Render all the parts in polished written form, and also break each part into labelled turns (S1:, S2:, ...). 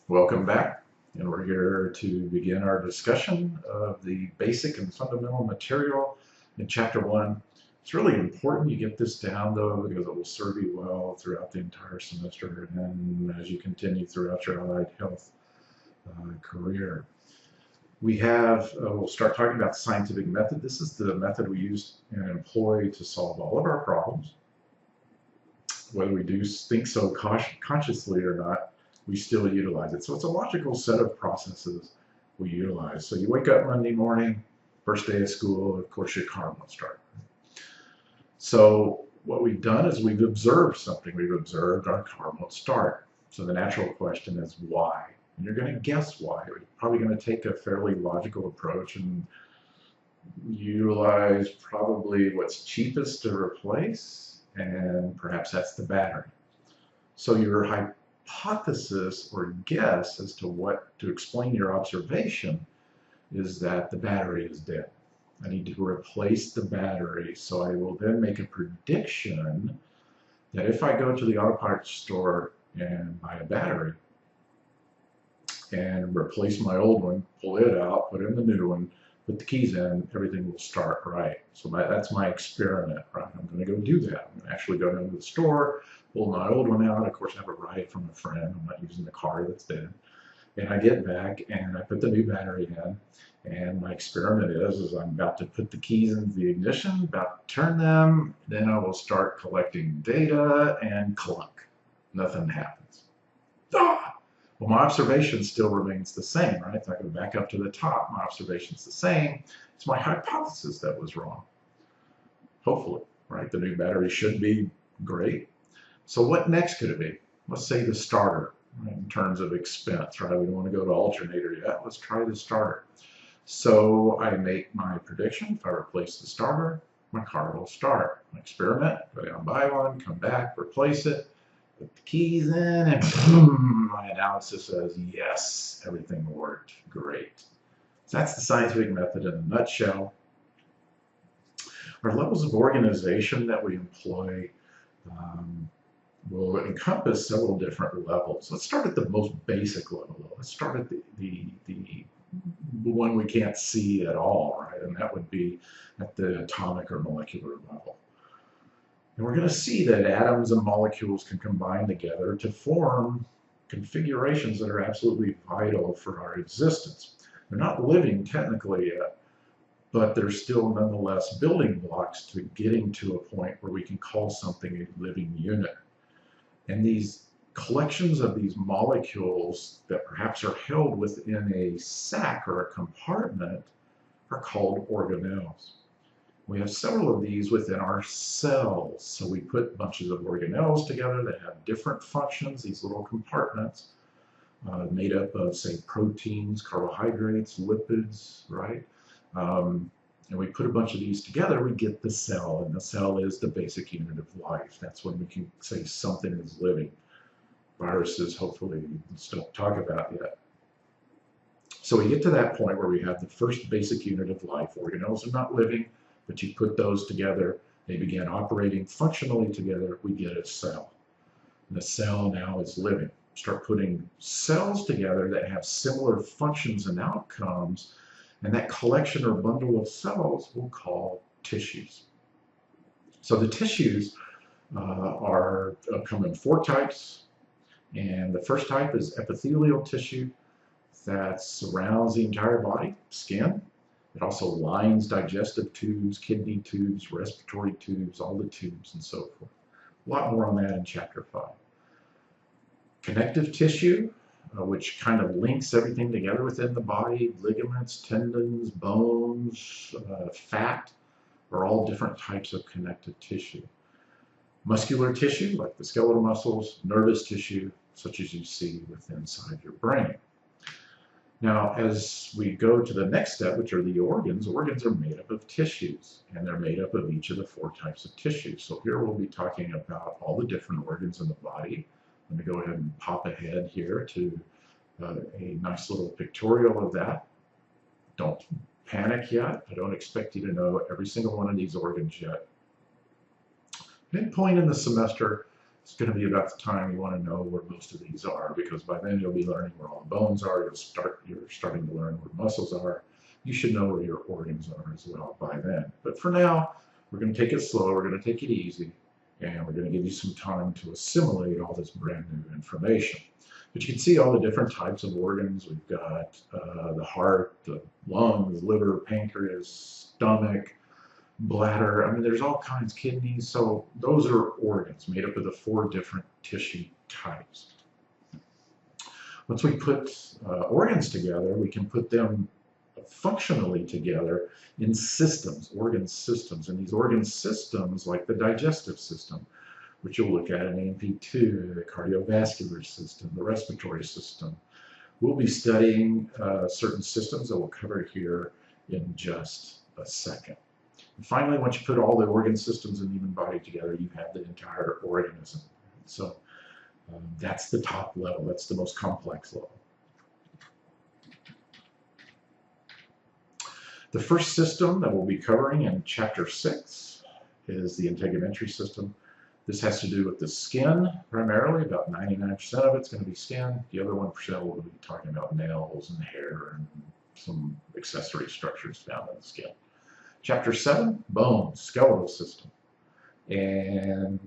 S1: Welcome back, and we're here to begin our discussion of the basic and fundamental material in Chapter 1. It's really important you get this down, though, because it will serve you well throughout the entire semester and as you continue throughout your allied health career. We'll start talking about the scientific method. This is the method we use and employ to solve all of our problems. Whether we do think so consciously or not, we still utilize it. So it's a logical set of processes we utilize. So you wake up Monday morning, first day of school, of course your car won't start. So what we've done is we've observed something. We've observed our car won't start. So the natural question is why? And you're going to guess why. You're probably going to take a fairly logical approach and utilize probably what's cheapest to replace, and perhaps that's the battery. So your hypothesis or guess as to what to explain your observation is that the battery is dead. I need to replace the battery, so I will then make a prediction that if I go to the auto parts store and buy a battery and replace my old one, pull it out, put in the new one, put the keys in, everything will start right. So that's my experiment, right? I'm going to go do that. I'm going to actually go down to the store, pull my old one out. Of course, I have a ride from a friend. I'm not using the car that's dead. And I get back and I put the new battery in. And my experiment is I'm about to put the keys into the ignition, about to turn them, then I will start collecting data and clunk. Nothing happens. Ah! Well, my observation still remains the same, right? If I go back up to the top, my observation's the same. It's my hypothesis that was wrong. Hopefully, right? The new battery should be great. So what next could it be? Let's say the starter, right? In terms of expense, right? We don't want to go to alternator yet. Let's try the starter. So I make my prediction. If I replace the starter, my car will start. Experiment, go down, buy one, come back, replace it, put the keys in, and boom, my analysis says, yes, everything worked great. So that's the scientific method in a nutshell. Our levels of organization that we employ will encompass several different levels. Let's start at the most basic level. Let's start at the one we can't see at all, right? And that would be at the atomic or molecular level. And we're going to see that atoms and molecules can combine together to form configurations that are absolutely vital for our existence. They're not living technically yet, but they're still nonetheless building blocks to getting to a point where we can call something a living unit. And these collections of these molecules that perhaps are held within a sac or a compartment are called organelles. We have several of these within our cells. So we put bunches of organelles together that have different functions, these little compartments made up of, say, proteins, carbohydrates, lipids, right? And we put a bunch of these together, we get the cell, and the cell is the basic unit of life. That's when we can say something is living. Viruses, hopefully, we still talk about yet. So we get to that point where we have the first basic unit of life. Organelles are not living, but you put those together, they begin operating functionally together, we get a cell. And the cell now is living. Start putting cells together that have similar functions and outcomes, and that collection or bundle of cells we'll call tissues. So the tissues come in four types, and the first type is epithelial tissue that surrounds the entire body, skin. It also lines digestive tubes, kidney tubes, respiratory tubes, all the tubes and so forth. A lot more on that in Chapter 5. Connective tissue, which kind of links everything together within the body, ligaments, tendons, bones, fat, are all different types of connective tissue. Muscular tissue, like the skeletal muscles, nervous tissue, such as you see within inside your brain. Now, as we go to the next step, which are the organs, organs are made up of tissues, and they're made up of each of the four types of tissues. So here we'll be talking about all the different organs in the body. Let me go ahead and pop ahead here to a nice little pictorial of that. Don't panic yet. I don't expect you to know every single one of these organs yet. Midpoint in the semester, It's going to be about the time you want to know where most of these are, because by then you'll be learning where all the bones are. You're starting to learn where muscles are. You should know where your organs are as well by then. But for now, we're going to take it slow. We're going to take it easy, and we're going to give you some time to assimilate all this brand new information. But you can see all the different types of organs. We've got the heart, the lungs, liver, pancreas, stomach, bladder. I mean, there's all kinds, kidneys. So those are organs made up of the 4 different tissue types. Once we put organs together, we can put them functionally together in systems, organ systems. And these organ systems, like the digestive system, which you'll look at in A&P2, the cardiovascular system, the respiratory system. We'll be studying certain systems that we'll cover here in just a second. And finally, once you put all the organ systems in the human body together, you have the entire organism. So that's the top level. That's the most complex level. The first system that we'll be covering in Chapter 6 is the integumentary system. This has to do with the skin primarily. About 99% of it's going to be skin. The other 1% will be talking about nails and hair and some accessory structures found in the skin. Chapter 7, bones, skeletal system. And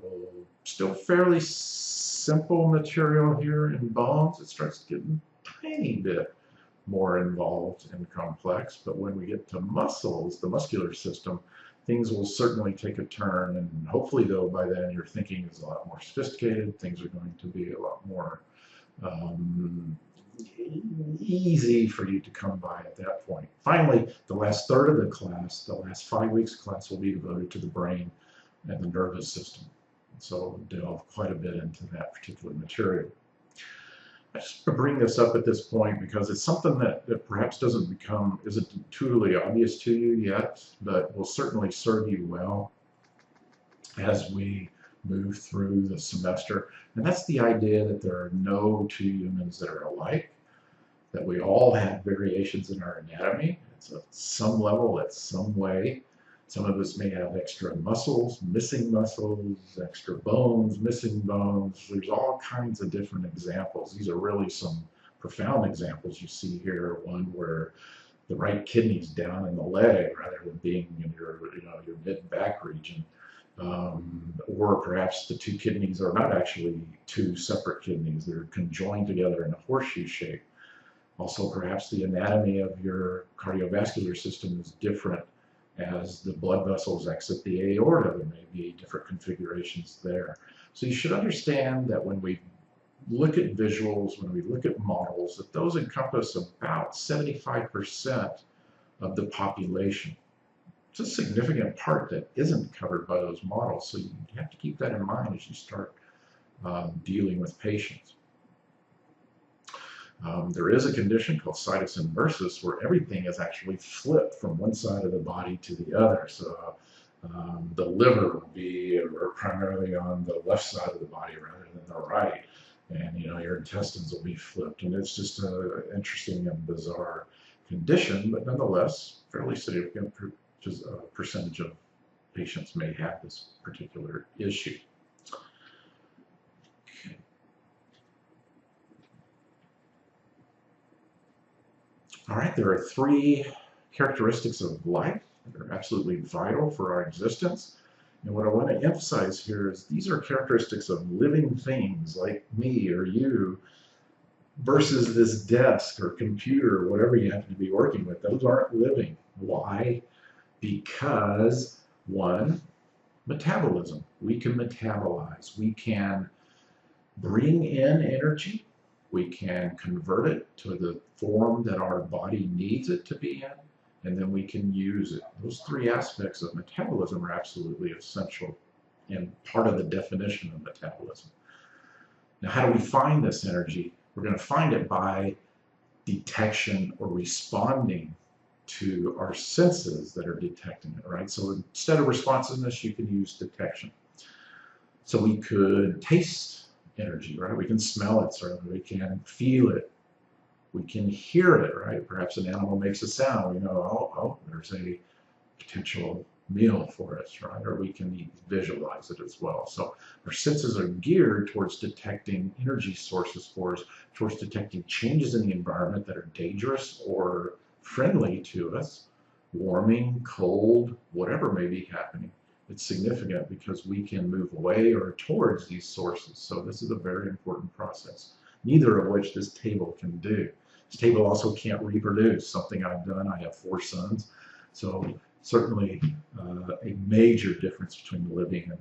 S1: still fairly simple material here in bones. It starts getting a tiny bit more involved and complex. But when we get to muscles, the muscular system, things will certainly take a turn, and hopefully, though, by then your thinking is a lot more sophisticated. Things are going to be a lot more easy for you to come by at that point. Finally, the last third of the class, the last 5 weeks class, will be devoted to the brain and the nervous system. So we'll delve quite a bit into that particular material. I just bring this up at this point because it's something that perhaps isn't intuitively obvious to you yet, but will certainly serve you well as we move through the semester. And that's the idea that there are no 2 humans that are alike, that we all have variations in our anatomy. It's at some level, at some way. Some of us may have extra muscles, extra bones, missing bones. There's all kinds of different examples. These are really some profound examples you see here. One where the right kidney's down in the leg rather than being in your mid-back region. Or perhaps the 2 kidneys are not actually 2 separate kidneys. They're conjoined together in a horseshoe shape. Also, perhaps the anatomy of your cardiovascular system is different as the blood vessels exit the aorta. There may be different configurations there. So you should understand that when we look at visuals, when we look at models, that those encompass about 75% of the population. It's a significant part that isn't covered by those models, so you have to keep that in mind as you start dealing with patients. There is a condition called situs inversus where everything is actually flipped from one side of the body to the other. So the liver will be primarily on the left side of the body rather than the right. And your intestines will be flipped. And it's just an interesting and bizarre condition, but nonetheless, fairly significant percentage of patients may have this particular issue. All right, there are 3 characteristics of life that are absolutely vital for our existence. And what I want to emphasize here is these are characteristics of living things like me or you versus this desk or computer or whatever you happen to be working with. Those aren't living. Why? Because 1, metabolism. We can metabolize. We can bring in energy. We can convert it to the form that our body needs it to be in, and then we can use it. Those 3 aspects of metabolism are absolutely essential and part of the definition of metabolism. Now, how do we find this energy? We're going to find it by detection or responding to our senses that are detecting it, right? So instead of responsiveness, you can use detection. So we could taste energy, right? We can smell it, certainly. We can feel it. We can hear it, right? Perhaps an animal makes a sound. We know, oh, there's a potential meal for us, right? Or we can visualize it as well. So our senses are geared towards detecting energy sources for us, towards detecting changes in the environment that are dangerous or friendly to us, warming, cold, whatever may be happening. It's significant because we can move away or towards these sources. So this is a very important process, neither of which this table can do. This table also can't reproduce, something I've done. I have 4 sons. So certainly a major difference between living and